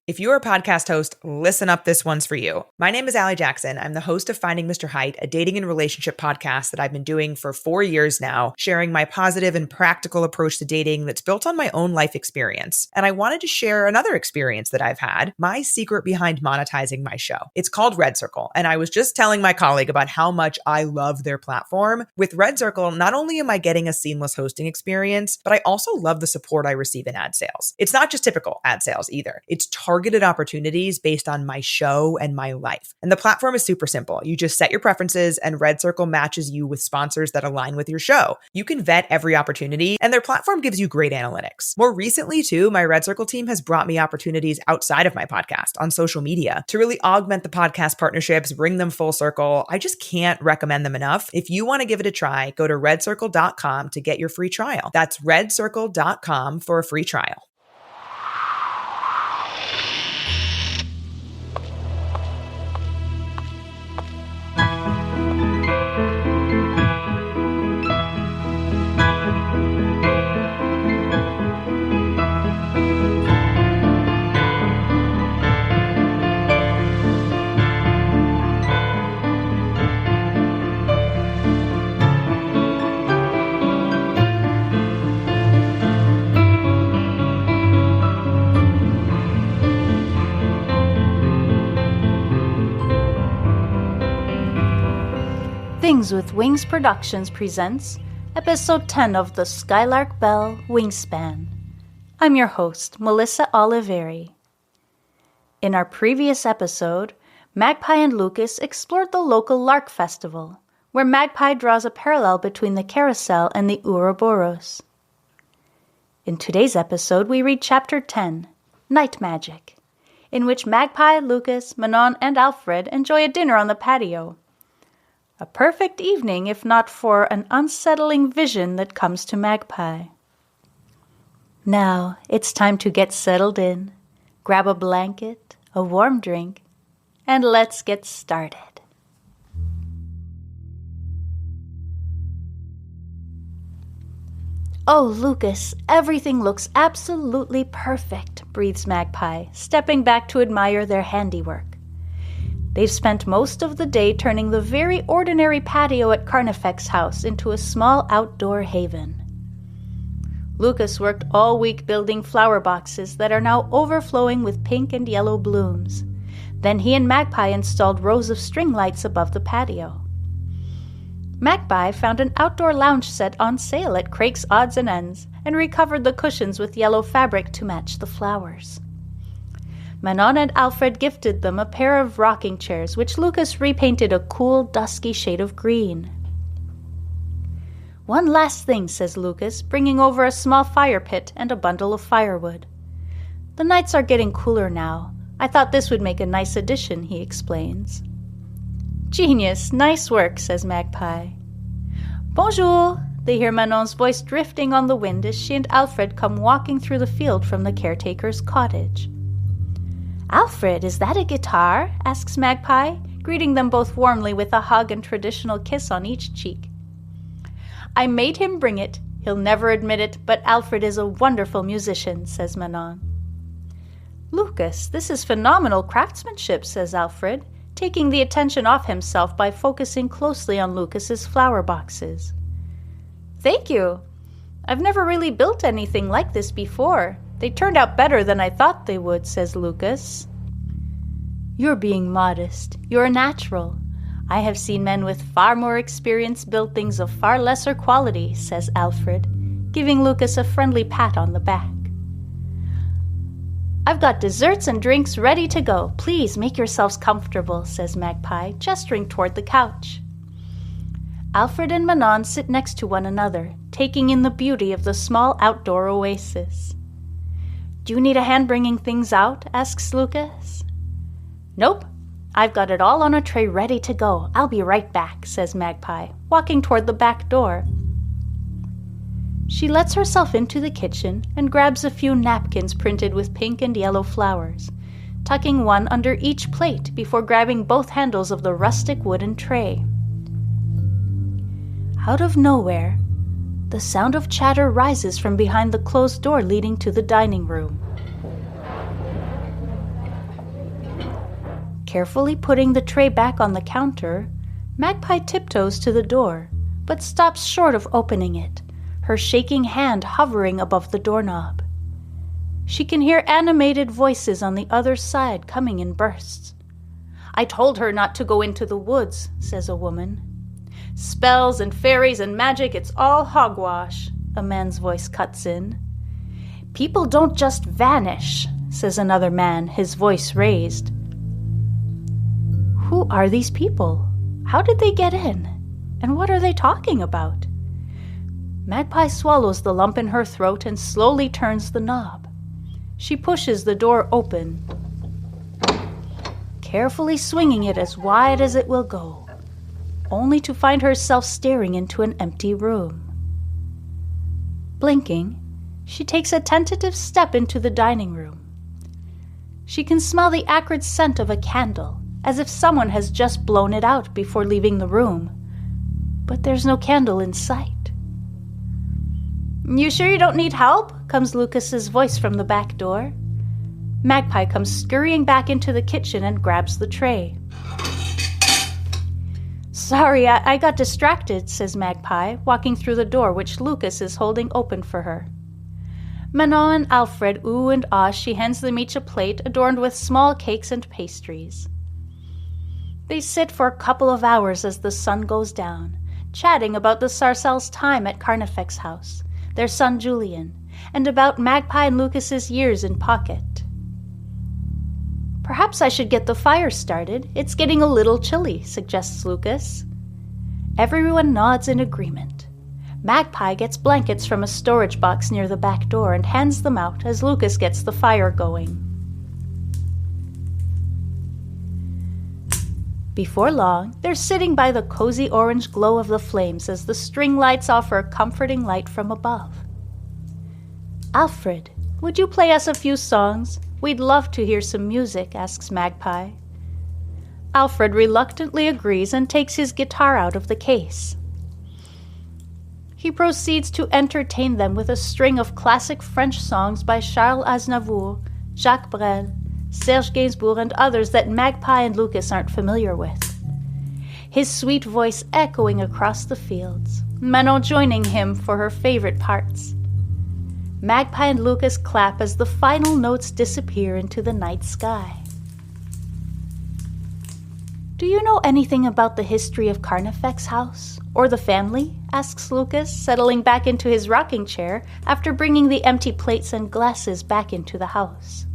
If you're a podcast host, listen up, this one's for you. My name is Allie Jackson. I'm the host of Finding Mr. Height, a dating and relationship podcast that I've been doing for 4 years now, sharing my positive and practical approach to dating that's built on my own life experience. And I wanted to share another experience that I've had, my secret behind monetizing my show. It's called Red Circle, and I was just telling my colleague about how much I love their platform. With Red Circle, not only am I getting a seamless hosting experience, but I also love the support I receive in ad sales. It's not just typical ad sales either. It's targeted opportunities based on my show and my life. And the platform is super simple. You just set your preferences and Red Circle matches you with sponsors that align with your show. You can vet every opportunity and their platform gives you great analytics. More recently too, my Red Circle team has brought me opportunities outside of my podcast on social media to really augment the podcast partnerships, bring them full circle. I just can't recommend them enough. If you want to give it a try, go to redcircle.com to get your free trial. That's redcircle.com for a free trial. Things with Wings Productions presents Episode 10 of the Skylark Bell Wingspan. I'm your host, Melissa Oliveri. In our previous episode, Magpie and Lucas explored the local Lark Festival, where Magpie draws a parallel between the carrousel and the ouroboros. In today's episode, we read Chapter 10, Night Magic, in which Magpie, Lucas, Manon, and Alfred enjoy a dinner on the patio. A perfect evening if not for an unsettling vision that comes to Magpie. Now it's time to get settled in, grab a blanket, a warm drink, and let's get started. Oh, Lucas, everything looks absolutely perfect, breathes Magpie, stepping back to admire their handiwork. They've spent most of the day turning the very ordinary patio at Carnifex house into a small outdoor haven. Lucas worked all week building flower boxes that are now overflowing with pink and yellow blooms. Then he and Magpie installed rows of string lights above the patio. Magpie found an outdoor lounge set on sale at Craig's Odds and Ends and recovered the cushions with yellow fabric to match the flowers. Manon and Alfred gifted them a pair of rocking chairs, which Lucas repainted a cool, dusky shade of green. One last thing, says Lucas, bringing over a small fire pit and a bundle of firewood. The nights are getting cooler now. I thought this would make a nice addition, he explains. Genius, nice work, says Magpie. Bonjour, they hear Manon's voice drifting on the wind as she and Alfred come walking through the field from the caretaker's cottage. Alfred, is that a guitar? Asks Magpie, greeting them both warmly with a hug and traditional kiss on each cheek. I made him bring it. He'll never admit it, but Alfred is a wonderful musician, says Manon. Lucas, this is phenomenal craftsmanship, says Alfred, taking the attention off himself by focusing closely on Lucas's flower boxes. Thank you. I've never really built anything like this before. They turned out better than I thought they would, says Lucas. You're being modest. You're a natural. I have seen men with far more experience build things of far lesser quality, says Alfred, giving Lucas a friendly pat on the back. I've got desserts and drinks ready to go. Please make yourselves comfortable, says Magpie, gesturing toward the couch. Alfred and Manon sit next to one another, taking in the beauty of the small outdoor oasis. Do you need a hand bringing things out? Asks Lucas. Nope. I've got it all on a tray ready to go. I'll be right back, says Magpie, walking toward the back door. She lets herself into the kitchen and grabs a few napkins printed with pink and yellow flowers, tucking one under each plate before grabbing both handles of the rustic wooden tray. Out of nowhere, the sound of chatter rises from behind the closed door leading to the dining room. Carefully putting the tray back on the counter, Magpie tiptoes to the door, but stops short of opening it, her shaking hand hovering above the doorknob. She can hear animated voices on the other side coming in bursts. "I told her not to go into the woods," says a woman. "Spells and fairies and magic, it's all hogwash," a man's voice cuts in. "People don't just vanish," says another man, his voice raised. Who are these people? How did they get in? And what are they talking about? Magpie swallows the lump in her throat and slowly turns the knob. She pushes the door open, carefully swinging it as wide as it will go, only to find herself staring into an empty room. Blinking, she takes a tentative step into the dining room. She can smell the acrid scent of a candle, as if someone has just blown it out before leaving the room. But there's no candle in sight. "You sure you don't need help?" comes Lucas's voice from the back door. Magpie comes scurrying back into the kitchen and grabs the tray. "Sorry, I got distracted," says Magpie, walking through the door which Lucas is holding open for her. Manon and Alfred ooh and ah, she hands them each a plate adorned with small cakes and pastries. They sit for a couple of hours as the sun goes down, chatting about the Sarcel's time at Carnifex house, their son Julian, and about Magpie and Lucas's years in pocket. "Perhaps I should get the fire started. It's getting a little chilly," suggests Lucas. Everyone nods in agreement. Magpie gets blankets from a storage box near the back door and hands them out as Lucas gets the fire going. Before long, they're sitting by the cozy orange glow of the flames as the string lights offer a comforting light from above. "Alfred, would you play us a few songs? We'd love to hear some music," asks Magpie. Alfred reluctantly agrees and takes his guitar out of the case. He proceeds to entertain them with a string of classic French songs by Charles Aznavour, Jacques Brel, Serge Gainsbourg, and others that Magpie and Lucas aren't familiar with. His sweet voice echoing across the fields, Manon joining him for her favorite parts. Magpie and Lucas clap as the final notes disappear into the night sky. "Do you know anything about the history of Carnifex house, or the family?" asks Lucas, settling back into his rocking chair after bringing the empty plates and glasses back into the house.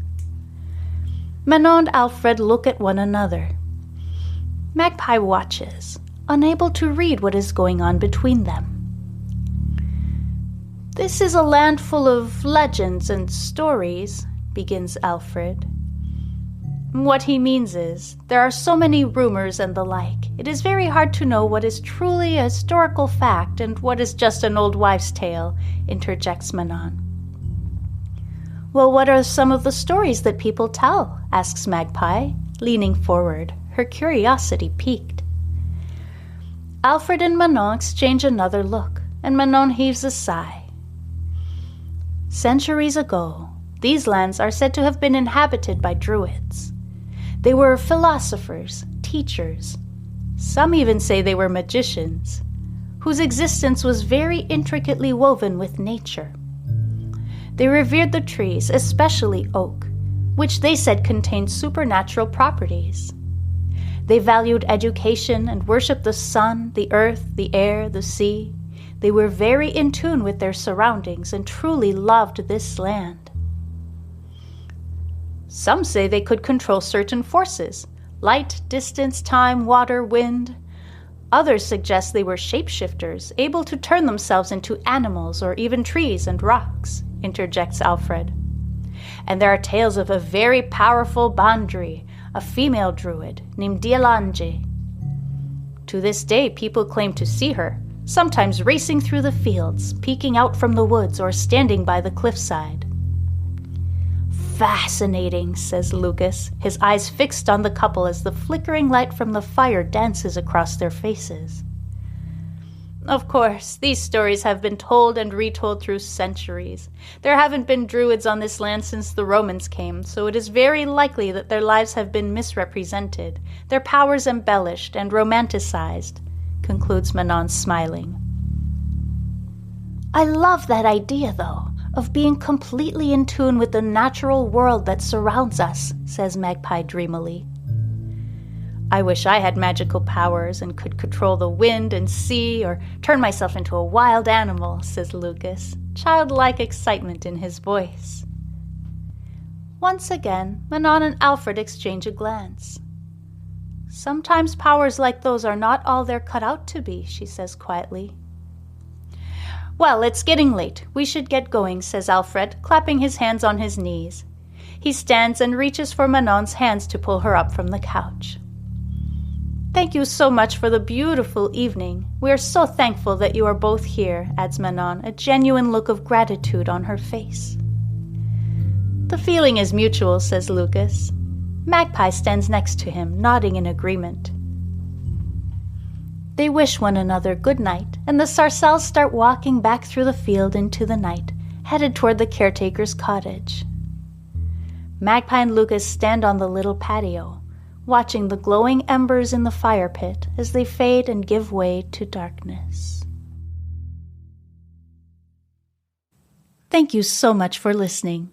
Manon and Alfred look at one another. Magpie watches, unable to read what is going on between them. "This is a land full of legends and stories," begins Alfred. What he means is, there are so many rumors and the like. It is very hard to know what is truly a historical fact and what is just an old wives' tale, interjects Manon. "Well, what are some of the stories that people tell?" asks Magpie, leaning forward, her curiosity piqued. Alfred and Manon exchange another look, and Manon heaves a sigh. "Centuries ago, these lands are said to have been inhabited by druids. They were philosophers, teachers. Some even say they were magicians, whose existence was very intricately woven with nature. They revered the trees, especially oak, which they said contained supernatural properties. They valued education and worshipped the sun, the earth, the air, the sea. They were very in tune with their surroundings and truly loved this land. Some say they could control certain forces, light, distance, time, water, wind. Others suggest they were shapeshifters, able to turn themselves into animals or even trees and rocks," interjects Alfred. "And there are tales of a very powerful Bandri, a female druid named Dialange. To this day, people claim to see her, sometimes racing through the fields, peeking out from the woods, or standing by the cliffside." "Fascinating," says Lucas, his eyes fixed on the couple as the flickering light from the fire dances across their faces. Of course, these stories have been told and retold through centuries. There haven't been druids on this land since the Romans came, so it is very likely that their lives have been misrepresented, their powers embellished and romanticized, concludes Manon, smiling. I love that idea, though, of being completely in tune with the natural world that surrounds us, says Magpie dreamily. I wish I had magical powers and could control the wind and sea or turn myself into a wild animal, says Lucas, childlike excitement in his voice. Once again, Manon and Alfred exchange a glance. Sometimes powers like those are not all they're cut out to be, she says quietly. Well, it's getting late. We should get going, says Alfred, clapping his hands on his knees. He stands and reaches for Manon's hands to pull her up from the couch. Thank you so much for the beautiful evening. We are so thankful that you are both here, adds Manon, a genuine look of gratitude on her face. The feeling is mutual, says Lucas. Magpie stands next to him, nodding in agreement. They wish one another good night, and the Sarcells start walking back through the field into the night, headed toward the caretaker's cottage. Magpie and Lucas stand on the little patio, watching the glowing embers in the fire pit as they fade and give way to darkness. Thank you so much for listening.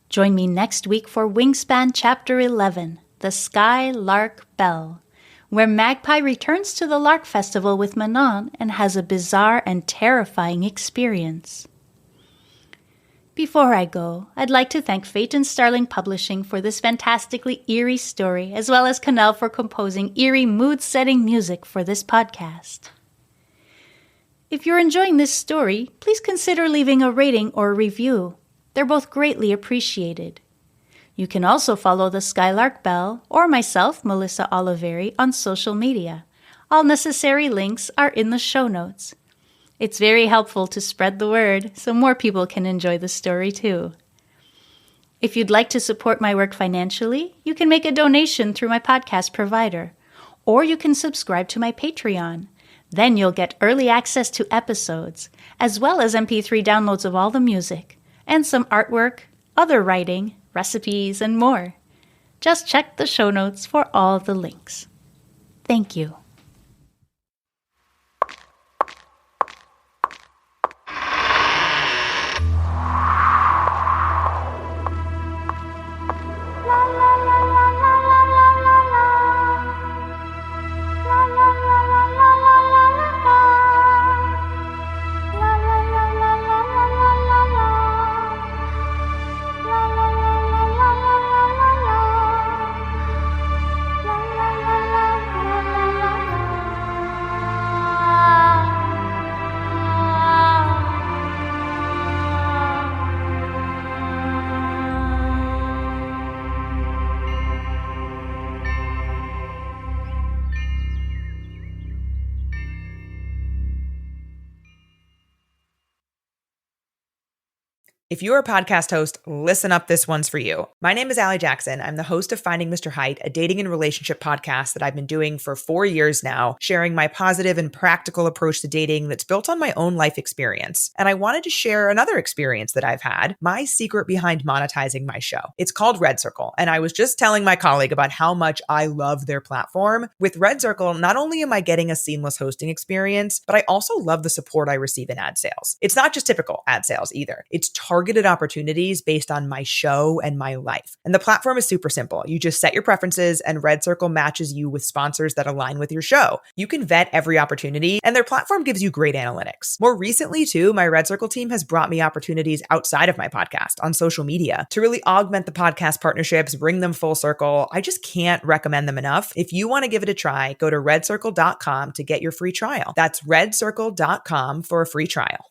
Join me next week for Wingspan Chapter 11, The Skylark Bell, where Magpie returns to the Lark Festival with Manon and has a bizarre and terrifying experience. Before I go, I'd like to thank Phaeton Starling Publishing for this fantastically eerie story, as well as Cannell for composing eerie mood-setting music for this podcast. If you're enjoying this story, please consider leaving a rating or a review. They're both greatly appreciated. You can also follow the Skylark Bell or myself, Melissa Oliveri, on social media. All necessary links are in the show notes. It's very helpful to spread the word so more people can enjoy the story too. If you'd like to support my work financially, you can make a donation through my podcast provider, or you can subscribe to my Patreon. Then you'll get early access to episodes, as well as MP3 downloads of all the music, and some artwork, other writing, recipes, and more. Just check the show notes for all the links. Thank you. If you're a podcast host, listen up, this one's for you. My name is Allie Jackson. I'm the host of Finding Mr. Height, a dating and relationship podcast that I've been doing for 4 years now, sharing my positive and practical approach to dating that's built on my own life experience. And I wanted to share another experience that I've had, my secret behind monetizing my show. It's called Red Circle, and I was just telling my colleague about how much I love their platform. With Red Circle, not only am I getting a seamless hosting experience, but I also love the support I receive in ad sales. It's not just typical ad sales either. It's targeted opportunities based on my show and my life. And the platform is super simple. You just set your preferences and Red Circle matches you with sponsors that align with your show. You can vet every opportunity and their platform gives you great analytics. More recently too, my Red Circle team has brought me opportunities outside of my podcast on social media to really augment the podcast partnerships, bring them full circle. I just can't recommend them enough. If you want to give it a try, go to redcircle.com to get your free trial. That's redcircle.com for a free trial.